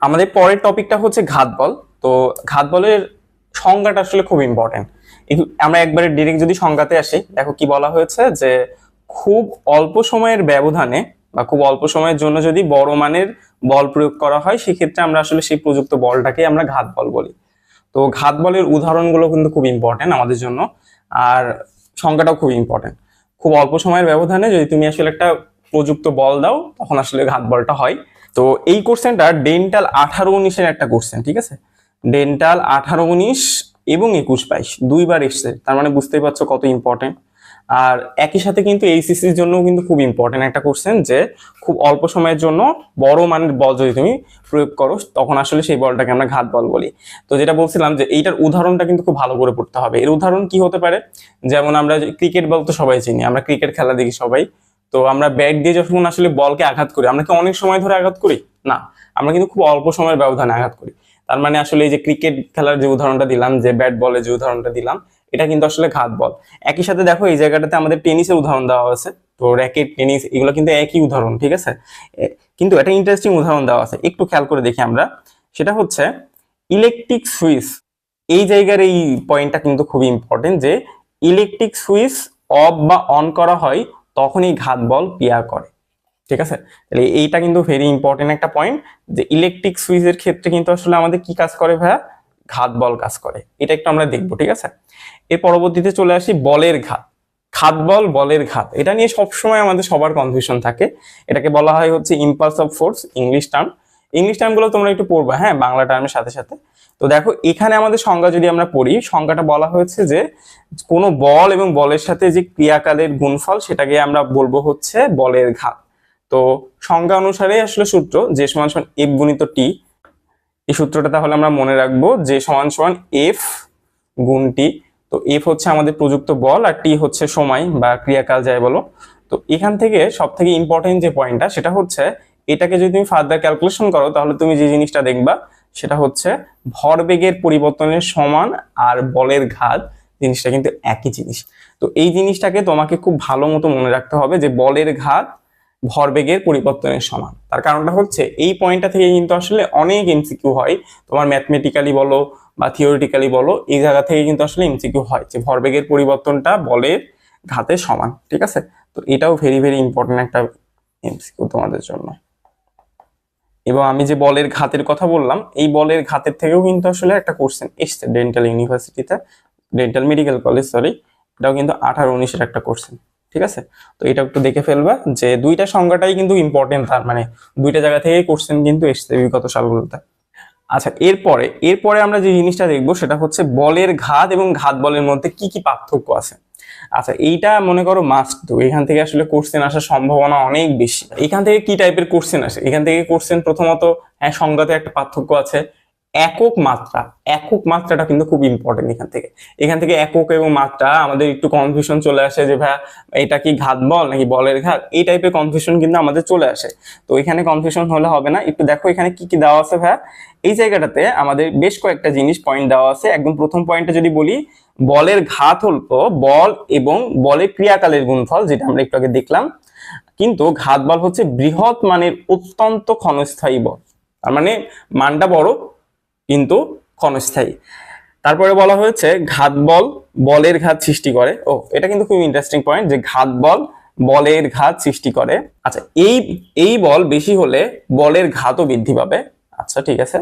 আমাদের পরের টপিকটা হচ্ছে ঘাত বল। তো ঘাত বলের সংজ্ঞাটা আসলে খুব ইম্পর্টেন্ট। আমরা একবারে ডিরেক্ট যদি সংজ্ঞাতে আসি, দেখো কি বলা হয়েছে যে খুব অল্প সময়ের ব্যবধানে বা খুব অল্প সময়ের জন্য যদি বড় মানের বল প্রয়োগ করা হয়, সেক্ষেত্রে আমরা আসলে সেই প্রযুক্ত বলটাকে আমরা ঘাত বল বলি। তো ঘাত বলের উদাহরণগুলো কিন্তু খুব ইম্পর্টেন্ট আমাদের জন্য, আর সংজ্ঞাটাও খুব ইম্পর্টেন্ট। খুব অল্প সময়ের ব্যবধানে যদি তুমি আসলে একটা প্রযুক্ত বল দাও, তখন আসলে ঘাত বলটা হয়। তো এই কোশ্চেনটা ডেন্টাল 18-19-এর একটা কোশ্চেন, ঠিক আছে? ডেন্টাল 18-19 এবং 21-22 দুইবার এসছে, তার মানে বুঝতেই পারছো কত ইম্পর্টেন্ট। আর একই সাথে কিন্তু এইচএসসির জন্য কিন্তু খুব ইম্পর্টেন্ট একটা কোশ্চেন, যে খুব অল্প সময়ের জন্য বড় মানের বল যদি তুমি প্রয়োগ করো, তখন আসলে সেই বলটাকে আমরা ঘাত বল বলি। তো যেটা বলছিলাম যে এইটার উদাহরণটা কিন্তু খুব ভালো করে পড়তে হবে। এর উদাহরণ কি হতে পারে, যেমন আমরা ক্রিকেট বল তো সবাই চিনি, আমরা ক্রিকেট খেলা দেখি সবাই। তো আমরা ব্যাট দিয়ে যখন আসলে বলকে আঘাত করি, আমরা কি অনেক সময় ধরে আঘাত করি? না, আমরা কিন্তু খুব অল্প সময়ের ব্যবধানে আঘাত করি। তার মানে আসলে এই যে ক্রিকেট খেলার যে উদাহরণটা দিলাম, যে ব্যাট বলের যে উদাহরণটা দিলাম, এটা কিন্তু আসলে ঘাত বল। একই সাথে দেখো এই জায়গাটাতে আমাদের টেনিসের উদাহরণ দেওয়া আছে। তো র্যাকেট, টেনিস এগুলো কিন্তু একই উদাহরণ, ঠিক আছে? কিন্তু একটা ইন্টারেস্টিং উদাহরণ দেওয়া আছে, একটু খেয়াল করে দেখি আমরা। সেটা হচ্ছে ইলেকট্রিক সুইচ। এই জায়গার এই পয়েন্টটা কিন্তু খুবই ইম্পর্টেন্ট, যে ইলেকট্রিক সুইচ অফ বা অন করা হয় তখনই ঘাত বল ক্রিয়া করে, ঠিক আছে? তাহলে এইটা কিন্তু ভেরি ইম্পর্টেন্ট একটা পয়েন্ট, যে ইলেকট্রিক সুইচের ক্ষেত্রে কিন্তু আসলে আমাদের কি কাজ করে ভাইয়া? ঘাত বল কাজ করে। এটা একটু আমরা দেখবো, ঠিক আছে? এর পরবর্তীতে চলে আসি বলের ঘাত। ঘাত বল, বলের ঘাত, এটা নিয়ে সবসময় আমাদের সবার কনফিউশন থাকে। এটাকে বলা হয় হচ্ছে impulse of force, English term. English টার্মগুলো তোমরা একটু পড়বা, হ্যাঁ, বাংলা টার্মের সাথে সাথে। তো দেখো এখানে আমাদের সংজ্ঞা যদি আমরা পড়ি, সংজ্ঞাটা বলা হয়েছে যে কোনো বল এবং বলের সাথে যে ক্রিয়াকালের গুণফল, সেটাকে আমরা বলবো হচ্ছে বলের ঘাত। তো সংজ্ঞা অনুসারে আসলে সূত্র, যে সমান সমান এফ গুণিত টি। এই সূত্রটা তাহলে আমরা মনে রাখবো, যে সমান সমান এফ গুণ টি। তো এফ হচ্ছে আমাদের প্রযুক্ত বল, আর টি হচ্ছে সময় বা ক্রিয়াকাল যাই বলো। তো এখান থেকে সব থেকে ইম্পর্টেন্ট যে পয়েন্টটা, সেটা হচ্ছে এটাকে যদি তুমি ফার্দার ক্যালকুলেশন করো, তাহলে তুমি যে জিনিসটা দেখবা সেটা হচ্ছে ভরবেগের পরিবর্তনের সমান আর বলের ঘাত জিনিসটা কিন্তু একই জিনিস। তো এই জিনিসটাকে তোমাকে খুব ভালো মতো মনে রাখতে হবে, যে বলের ঘাত ভরবেগের পরিবর্তনের সমান। তার কারণটা হচ্ছে এই পয়েন্টটা থেকে কিন্তু আসলে অনেক এমসিকিউ হয়, তোমার ম্যাথমেটিক্যালি বলো বা থিওরিটিক্যালি বলো, এই জায়গা থেকে কিন্তু আসলে এমসিকিউ হয়, যে ভরবেগের পরিবর্তনটা বলের ঘাতের সমান, ঠিক আছে? তো এটাও ভেরি ভেরি ইম্পর্টেন্ট একটা এমসিকিউ তোমাদের জন্য। এবং আমি যে বলের ঘাতের কথা বললাম, এই বলের ঘাতের থেকেও কিন্তু আসলে একটা কোশ্চেন এসছে ডেন্টাল ইউনিভার্সিটিতে, ডেন্টাল মেডিকেল কলেজ, সরি। এটাও কিন্তু 18-19-এর একটা কোশ্চেন, ঠিক আছে? তো এটা একটু দেখে ফেলবা, যে দুইটা সংজ্ঞাটাই কিন্তু ইম্পর্টেন্ট, তার মানে দুইটা জায়গা থেকে কোশ্চেন কিন্তু এসছে বিগত সালগুলোতে। আচ্ছা, এরপরে আমরা যে জিনিসটা দেখবো, সেটা হচ্ছে বলের ঘাত এবং ঘাত বলের মধ্যে কি কি পার্থক্য আছে। আচ্ছা, এইটা মনে করো মাস্ট টু, এখান থেকে আসলে কোশ্চেন আসার সম্ভাবনা অনেক বেশি। এখান থেকে কি টাইপের কোশ্চেন আসে? এখান থেকে কোশ্চেন প্রথমত, হ্যাঁ, সংজ্ঞাতে একটা পার্থক্য আছে। একক মাত্রা, একক মাত্রাটা কিন্তু খুব ইম্পর্টেন্ট। এখান থেকে একক এবং মাত্রা আমাদের একটু কনফিউশন চলে আসে, যে ভাই এটা কি ঘাত বল নাকি বলের ঘাত, এই টাইপের কনফিউশন কিন্তু আমাদের চলে আসে। তো এখানে কনফিউশন হলে হবে না, একটু দেখো এখানে কি কি দেওয়া আছে ভাইয়া। এই জায়গাটাতে আমাদের বেশ কয়েকটা জিনিস পয়েন্ট দেওয়া আছে। একদম প্রথম পয়েন্টে যদি বলি, বলের ঘাত হলো বল এবং বলের ক্রিয়াকালের গুণফল, যেটা আমরা একটু আগে দেখলাম। কিন্তু ঘাত বল হচ্ছে বৃহৎ মানের অত্যন্ত ক্ষণস্থায়ী বল, তার মানে মানটা বড় কিন্তু ক্ষণস্থায়ী। তারপরে বলা হয়েছে ঘাত বল বলের ঘাত সৃষ্টি করে। এটা কিন্তু খুব ইন্টারেস্টিং পয়েন্ট, যে ঘাত বল বলের ঘাত সৃষ্টি করে। আচ্ছা, এই বল বেশি হলে বলের ঘাতও বৃদ্ধি পাবে। আচ্ছা, ঠিক আছে।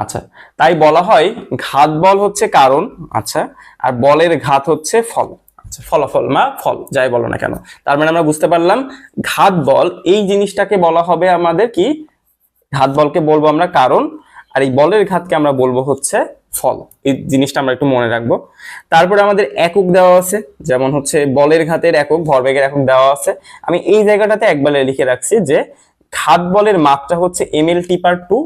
আচ্ছা, তাই বলা হয় ঘাত বল হচ্ছে কারণ, আচ্ছা, আর বলের ঘাত হচ্ছে ফল। আচ্ছা, ফলাফল মা ফল যাই বলো না কেন। তার মানে আমরা বুঝতে পারলাম ঘাত বল এই জিনিসটাকে বলা হবে আমাদের কি, ঘাত বলকে বলবো আমরা কারণ, আর এই বলের ঘাতকে আমরা বলবো হচ্ছে ফল। এই জিনিসটা আমরা একটু মনে রাখবো। তারপরে আমাদের একক দেওয়া আছে, যেমন হচ্ছে বলের ঘাতের একক, ভরবেগের একক দেওয়া আছে। আমি এই জায়গাটাতে একবারে লিখে রাখছি যে ঘাত বলের মাত্রা হচ্ছে ml/2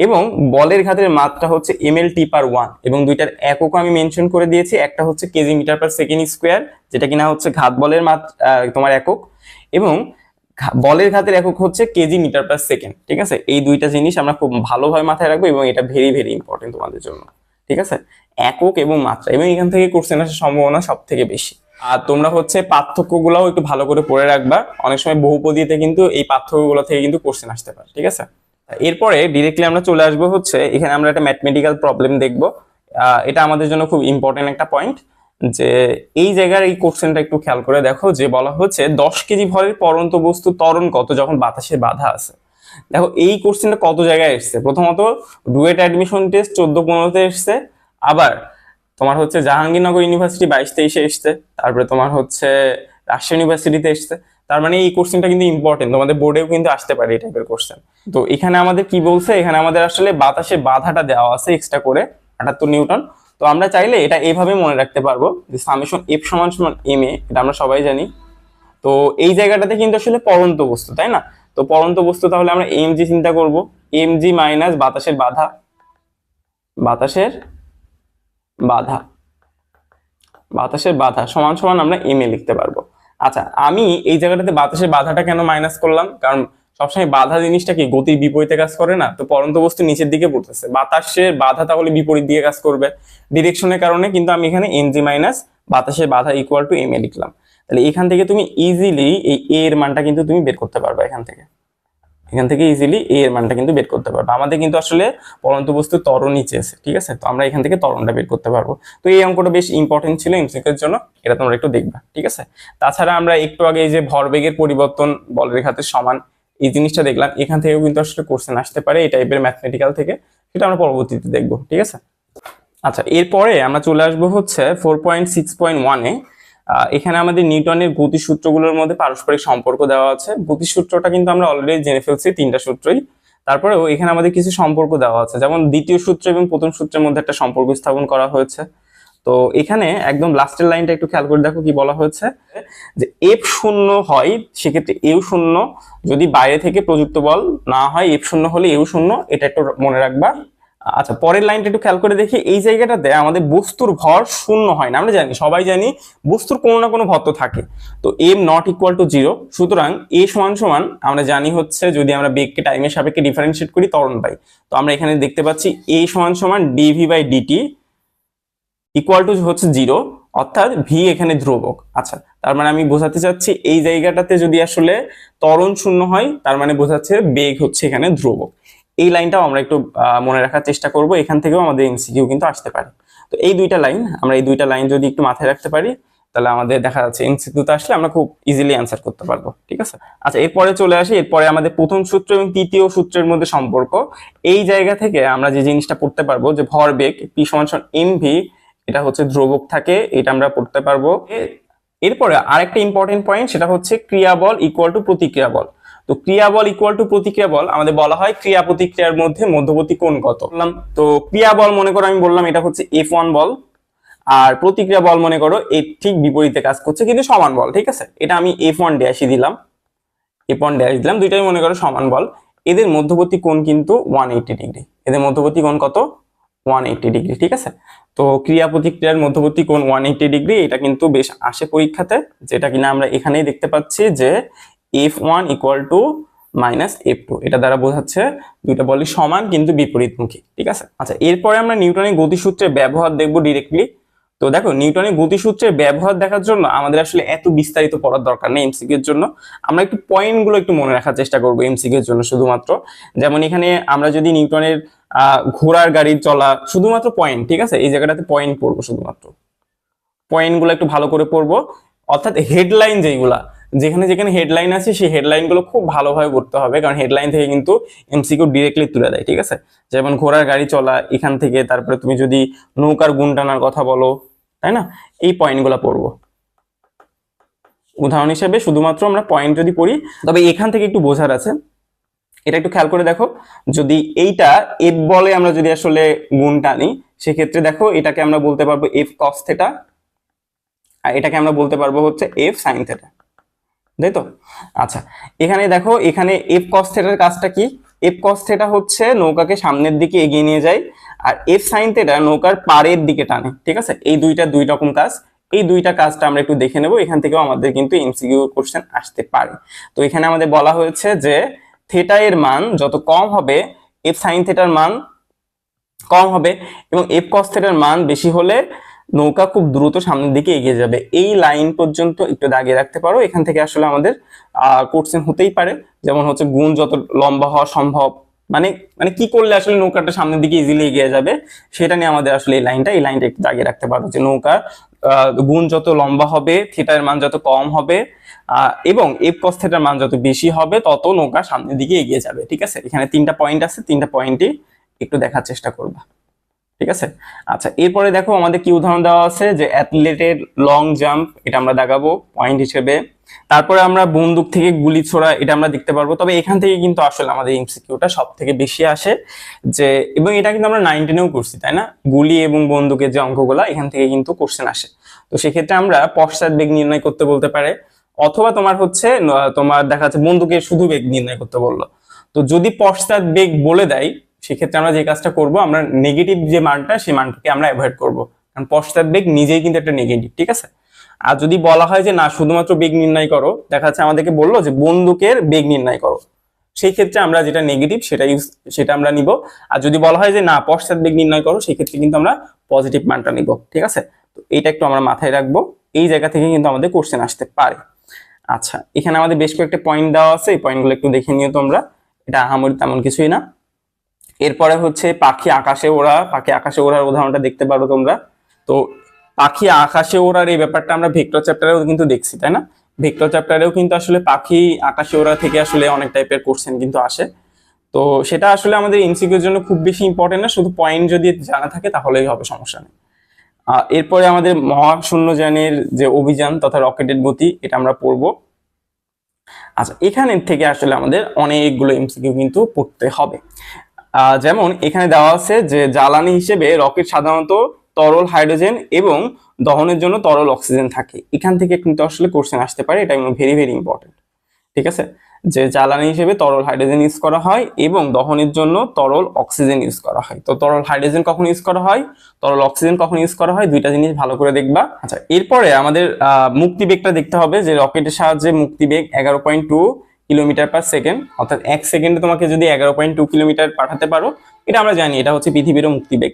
এবং বলের ঘাতের মাত্রা হচ্ছে ml/1, এবং দুইটার একক আমি মেনশন করে দিয়েছি। একটা হচ্ছে kg metre per second square, যেটা কিনা হচ্ছে ঘাত বলের মাত্রা তোমার একক, এবং বলের ঘাতের একক হচ্ছে কেজি মিটার পার সেকেন্ড, ঠিক আছে? এই দুইটা জিনিস আমরা খুব ভালোভাবে মাথায় রাখবো, এবং এটা ভেরি ভেরি ইম্পর্টেন্ট তোমাদের জন্য, ঠিক আছে? একক এবং মাত্রা, এবং এখান থেকে কোশ্চেন আসার সম্ভাবনা সব থেকে বেশি। আর তোমরা হচ্ছে পার্থক্যগুলোও একটু ভালো করে পড়ে রাখবা, অনেক সময় বহুপদীতে কিন্তু এই পার্থক্যগুলো থেকে কিন্তু কোশ্চেন আসতে পারে, ঠিক আছে? এরপরে ডিরেক্টলি আমরা চলে আসবো হচ্ছে এখানে আমরা একটা ম্যাথমেটিক্যাল প্রবলেম দেখবো। এটা আমাদের জন্য খুব ইম্পর্টেন্ট একটা পয়েন্ট, যে এই জায়গার এই কোশ্চেনটা একটু খেয়াল করে দেখো, যে বলা হচ্ছে 10 কেজি ভরের পরন্ত বস্তু ত্বরণ কত যখন বাতাসে বাধা আছে। দেখো এই কোশ্চেনটা কত জায়গায় এসছে, প্রথমত ডুয়েট অ্যাডমিশন টেস্ট 14-15-তে এসছে, আবার তোমার হচ্ছে জাহাঙ্গীরনগর ইউনিভার্সিটি 22-23-এ এসছে, তারপরে তোমার হচ্ছে রাজশাহী ইউনিভার্সিটিতে এসছে। তার মানে এই কোশ্চেনটা কিন্তু ইম্পর্টেন্ট, তোমাদের বোর্ডেও কিন্তু আসতে পারে এই টাইপের কোশ্চেন। তো এখানে আমাদের কি বলছে, এখানে আমাদের আসলে বাতাসে বাধাটা দেওয়া আছে এক্সট্রা করে 78 নিউটন। তো আমরা চাইলে এটা এইভাবে মনে রাখতে পারবো যে সামেশন এফ সমান সমান এম এ, এটা আমরা সবাই জানি। তো এই জায়গাটাতে কিন্তু আসলে পরন্ত বস্তু, তাই না? তো পরন্ত বস্তু তাহলে আমরা এম জি চিন্তা করব, এম জি মাইনাস বাতাসের বাধা, বাতাসের বাধা, বাতাসের বাধা সমান সমান আমরা এম এ লিখতে পারবো। আচ্ছা, আমি এই জায়গাটাতে বাতাসের বাধাটা কেন মাইনাস করলাম, কারণ সবসময় বাধা জিনিসটা কি গতির বিপরীতে কাজ করে না? তো পরন্ত বস্তু নিচের দিকে পড়তেছে, বাতাসের বাধা তাহলে বিপরীত দিকে কাজ করবে ডিরেকশনের কারণে, কিন্তু আমি এখানে এম জি মাইনাস বাতাসের বাধা ইকুয়াল টু এম এ লিখলাম। তাহলে এখান থেকে তুমি ইজিলি এই এ এর মানটা কিন্তু তুমি বের করতে পারবে, এখান থেকে ইজিলি এ এর মানটা কিন্তু বের করতে পারবো। আমাদের কিন্তু আসলে পরন্ত বস্তু ত্বরণ নিচে আছে, ঠিক আছে? তো আমরা এখান থেকে ত্বরণটা বের করতে পারবো। তো এই অঙ্কটা বেশ ইম্পর্টেন্ট ছিল এমসিকিউ এর জন্য, এটা তোমরা একটু দেখবা, ঠিক আছে? তাছাড়া আমরা একটু আগে এই যে ভরবেগের পরিবর্তন বলরের হাতে সমান, এই জিনিসটা দেখলাম, এখান থেকেও কিন্তু আসলে কোশ্চেন আসতে পারে এই টাইপের ম্যাথমেটিক্যাল থেকে, সেটা আমরা পরবর্তীতে দেখবো, ঠিক আছে? আচ্ছা, এরপরে আমরা চলে আসবো হচ্ছে 4.6.1-এ। এখানে আমাদের নিউটনের গতিসূত্রগুলোর মধ্যে পারস্পরিক সম্পর্ক দেওয়া আছে। গতিসূত্রটা কিন্তু আমরা অলরেডি জেনে ফেলছি, 3টা সূত্রই। তারপরেও এখানে আমাদের কিছু সম্পর্ক দেওয়া আছে, যেমন দ্বিতীয় সূত্র এবং প্রথম সূত্রের মধ্যে একটা সম্পর্ক স্থাপন করা হয়েছে। তো এখানে একদম লাস্টের লাইনটা একটু খেয়াল করে দেখো, কি বলা হয়েছে, যে এফ শূন্য হয় সেক্ষেত্রে এও শূন্য, যদি বাইরে থেকে প্রযুক্ত বল না হয় এফ শূন্য হলে এও শূন্য, এটা একটু মনে রাখবা। আচ্ছা, পরের লাইনটা একটু খেয়াল করে দেখি, এই জায়গাটাতে আমাদের বস্তুর ভর শূন্য হয় না, আমরা জানি, সবাই জানি বস্তুর কোনো না কোনো ভর তো থাকে। তো এম নট ইকুয়াল টু 0, সুতরাং এ সমান সমান আমরা জানি হচ্ছে যদি আমরা বেগকে টাইমের সাপেক্ষে ডিফারেন্সিয়েট করি ত্বরণ পাই। তো আমরা এখানে দেখতে পাচ্ছি এ সমান সমান dv by dt equal to হচ্ছে 0, অর্থাৎ ভি এখানে ধ্রুবক। আচ্ছা, তার মানে আমি বোঝাতে চাচ্ছি এই জায়গাটাতে যদি আসলে ত্বরণ শূন্য হয়, তার মানে বোঝাচ্ছে বেগ হচ্ছে এখানে ধ্রুবক। এই লাইনটাও আমরা একটু মনে রাখার চেষ্টা করব, এখান থেকেও আমাদের এমসিকিউ কিন্তু আসতে পারে। তো এই দুইটা লাইন, আমরা এই দুইটা লাইন যদি একটু মাথায় রাখতে পারি, তাহলে আমাদের দেখা যাচ্ছে এমসিকিউতে আসলে আমরা খুব ইজিলি অ্যান্সার করতে পারবো, ঠিক আছে? আচ্ছা, এরপরে চলে আসি, এরপরে আমাদের প্রথম সূত্র এবং তৃতীয় সূত্রের মধ্যে সম্পর্ক। এই জায়গা থেকে আমরা যে জিনিসটা পড়তে পারবো, যে ভরবেগ পি সমান সমান এম ভি, এটা হচ্ছে ধ্রুবক থাকে, এটা আমরা পড়তে পারবো। এরপরে আরেকটা ইম্পর্টেন্ট পয়েন্ট, সেটা হচ্ছে ক্রিয়াবল ইকুয়াল টু প্রতিক্রিয়া বল। তো ক্রিয়াবল ইকুয়াল টু প্রতিক্রিয়া বল আমাদের বলা হয় ক্রিয়া প্রতিক্রিয়ার মধ্যে মধ্যবর্তী কোণ কত। তো ক্রিয়া বল মনে করো আমি বললাম এটা হচ্ছে F1 বল, আর প্রতিক্রিয়া বল মনে করো এর ঠিক বিপরীতে কাজ করছে কিন্তু সমান বল, ঠিক আছে? এটা আমি F1 ড্যাশই দিলাম, F1 ড্যাশ দিলাম, দুইটাই মনে করো সমান বল। এদের মধ্যবর্তী কোণ কিন্তু 180 ডিগ্রি, এদের মধ্যবর্তী কোণ কত? 180 ডিগ্রি, ঠিক আছে? তো ক্রিয়া প্রতিক্রিয়ার মধ্যবর্তী কোণ 180 ডিগ্রি, এটা কিন্তু বেশ আসে পরীক্ষাতে, যেটা কিনা আমরা এখানেই দেখতে পাচ্ছি যে F1 equal to minus F2, এটা দ্বারা বোঝাচ্ছে দুইটা বলই সমান কিন্তু বিপরীতমুখী, ঠিক আছে? আচ্ছা, এরপরে আমরা নিউটনের গতিসূত্রের ব্যবহার দেখবো ডিরেক্টলি। তো দেখো, নিউটনের গতিসূত্রের ব্যবহার দেখার জন্য আমাদের আসলে এত বিস্তারিত পড়ার দরকার নেই এমসিকিউ এর জন্য, আমরা একটু পয়েন্টগুলো একটু মনে রাখার চেষ্টা করবো এমসিকিউ এর জন্য শুধুমাত্র। যেমন এখানে আমরা যদি নিউটনের ঘোড়ার গাড়ির চলা, শুধুমাত্র পয়েন্ট, ঠিক আছে? এই জায়গাটাতে পয়েন্ট পড়বো, শুধুমাত্র পয়েন্টগুলো একটু ভালো করে পড়বো, অর্থাৎ হেডলাইন যেগুলা, যেখানে যেখানে হেডলাইন আছে সেই হেডলাইন গুলো খুব ভালোভাবে পড়তে হবে, কারণ হেডলাইন থেকে কিন্তু এমসিকিউ ডিরেক্টলি তুলে দেয়, ঠিক আছে? যেমন ঘোড়ার গাড়ি চলা এখান থেকে, তারপরে তুমি যদি নৌকার গুণ টানার কথা বলো, তাই না? এই পয়েন্টগুলো পড়বো উদাহরণ হিসেবে, শুধুমাত্র আমরা পয়েন্ট যদি পড়ি। তবে এখান থেকে একটু বোঝার আছে, এটা একটু খেয়াল করে দেখো, যদি এইটা এফ বলে আমরা যদি আসলে গুণ টানি, সেক্ষেত্রে দেখো এটাকে আমরা বলতে পারবো এফ কস থেটা, আর এটাকে আমরা বলতে পারবো হচ্ছে এফ সাইন থেটা, তাই তো? আচ্ছা, এখানে দেখো, এখানে এফ কস থেটার কাজটা কি? এফ কস থেটা হচ্ছে নৌকাকে সামনের দিকে এগিয়ে নিয়ে যায়, আর এফ সাইন থেটা নৌকার পাড়ের দিকে টানে, ঠিক আছে? এই দুই রকম কাজ, এই দুইটা কাজটা আমরা একটু দেখে নেব, এখান থেকেও আমাদের কিন্তু এমসিকিউ কোশ্চেন আসতে পারে। তো এখানে আমাদের বলা হয়েছে যে থেটা এর মান যত কম হবে, এফ সাইন থেটার মান কম হবে, এবং এফ কস থেটার মান বেশি হলে নৌকা খুব দ্রুত সামনের দিকে এগিয়ে যাবে। এই লাইন পর্যন্ত একটু দাগিয়ে রাখতে পারো, এখান থেকে আসলে আমাদের কোশ্চেন হতেই পারে, যেমন হচ্ছে গুণ যত লম্বা হওয়া সম্ভব, মানে মানে কি করলে আসলে নৌকাটা সামনের দিকে ইজিলি এগিয়ে যাবে, সেটা নিয়ে আমাদের আসলে এই লাইনটা একটু দাগিয়ে রাখতে পারবো, যে নৌকার গুণ যত লম্বা হবে, থিটার মান যত কম হবে, এবং এফ কস থিটার মান যত বেশি হবে, তত নৌকা সামনের দিকে এগিয়ে যাবে। ঠিক আছে, এখানে 3টা পয়েন্ট আছে, 3টা পয়েন্টই একটু দেখার চেষ্টা করবা। ঠিক আছে, আচ্ছা এরপরে দেখো আমাদের কি উদাহরণ দেওয়া আছে, যে অ্যাথলেটের লং জাম্প, এটা আমরা দেখাবো পয়েন্ট হিসেবে। তারপরে আমরা বন্দুক থেকে গুলি ছোড়া, এটা আমরা দেখতে পারবো। তবে এখান থেকে কিন্তু আসলে আমাদের এমসিকিউটা সব থেকে বেশি আসে, যে এবং এটা কিন্তু আমরা 9-10-এও করছি, তাই না? গুলি এবং বন্দুকের যে অঙ্কগুলা, এখান থেকে কিন্তু কোশ্চেন আসে। তো সেক্ষেত্রে আমরা পশ্চাৎ বেগ নির্ণয় করতে বলতে পারে, অথবা তোমার হচ্ছে তোমার দেখা যাচ্ছে বন্দুকের শুধু বেগ নির্ণয় করতে বললো। তো যদি পশ্চাৎ বেগ বলে দেয়, সেক্ষেত্রে আমরা যে কাজটা করব, আমরা নেগেটিভ যে মানটা, সেই মানটাকে আমরা অ্যাভয়েড করব, কারণ পশ্চাৎ বেগ নিজেই কিন্তু একটা নেগেটিভ। ঠিক আছে, আর যদি বলা হয় যে না শুধুমাত্র বেগ নির্ণয় করো, দেখা যাচ্ছে আমাদেরকে বললো যে বন্দুকের বেগ নির্ণয় করো, সেই ক্ষেত্রে আমরা যেটা নেগেটিভ সেটা আমরা নিব। আর যদি বলা হয় যে না পশ্চাৎ বেগ নির্ণয় করো, সেই ক্ষেত্রে কিন্তু আমরা পজিটিভ মানটা নিব। ঠিক আছে, তো এটা একটু আমরা মাথায় রাখবো, এই জায়গা থেকে কিন্তু আমাদের কোশ্চেন আসতে পারে। আচ্ছা, এখানে আমাদের বেশ কয়েকটা পয়েন্ট দেওয়া আছে, এই পয়েন্টগুলো একটু দেখে নিও তোমরা, এটা আহামরি তেমন কিছুই না। এরপরে হচ্ছে পাখি আকাশে ওড়ার উদাহরণটা দেখতে পারো তোমরা। তো পাখি আকাশে ওড়ার এই ব্যাপারটা আমরা ভেক্টর চ্যাপ্টারেও কিন্তু দেখছি, তাই না? ভেক্টর চ্যাপ্টারেও কিন্তু আসলে পাখি আকাশে ওড়া থেকে আসলে অনেক টাইপের কোশ্চেন কিন্তু আসে। তো সেটা আসলে আমাদের এমসিকিউর জন্য খুব বেশি ইম্পর্টেন্ট না, শুধু পয়েন্ট যদি জানা থাকে তাহলেই হবে, সমস্যা নেই। এরপরে আমাদের মহাশূন্যযানের যে অভিযান তথা রকেটের গতি, এটা আমরা পড়বো। আচ্ছা, এখানের থেকে আসলে আমাদের অনেকগুলো এমসিকিউ কিন্তু পড়তে হবে। যেমন এখানে দেওয়া আছে যে জ্বালানি হিসেবে রকেট সাধারণত তরল হাইড্রোজেন এবং দহনের জন্য তরল অক্সিজেন থাকে। এখান থেকে কিন্তু আসলে কোশ্চেন আসতে পারে, এটা ভেরি ভেরি ইম্পর্টেন্ট। ঠিক আছে, যে জ্বালানি হিসেবে তরল হাইড্রোজেন ইউজ করা হয় এবং দহনের জন্য তরল অক্সিজেন ইউজ করা হয়। তো তরল হাইড্রোজেন কখন ইউজ করা হয়, তরল অক্সিজেন কখন ইউজ করা হয়, দুইটা জিনিস ভালো করে দেখবা। আচ্ছা, এরপরে আমাদের মুক্তিবেগটা দেখতে হবে, যে রকেটের সাহায্যে মুক্তিবেগ 11.2 কিলোমিটার পার সেকেন্ড, অর্থাৎ 1 সেকেন্ডে তোমাকে যদি 11.2 কিলোমিটার পাঠাতে পারো, এটা আমরা জানি এটা হচ্ছে পৃথিবীরও মুক্তিবেগ।